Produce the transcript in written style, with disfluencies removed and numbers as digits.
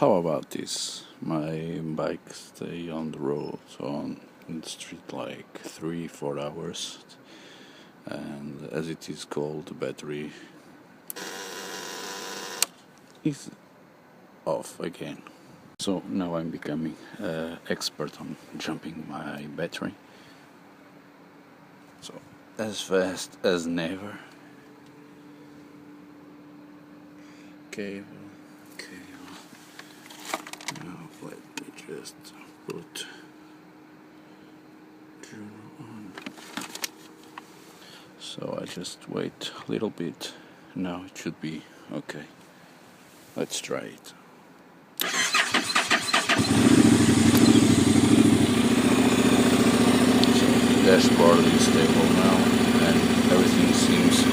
How about this? My bike stay on the road on the street like 3-4 hours, and as it is cold, the battery is off again. So now I'm becoming expert on jumping my battery. So as fast as never. Cable. Now let me just put Juno on. So I just wait a little bit. Now it should be okay. Let's try it. So the dashboard is stable now and everything seems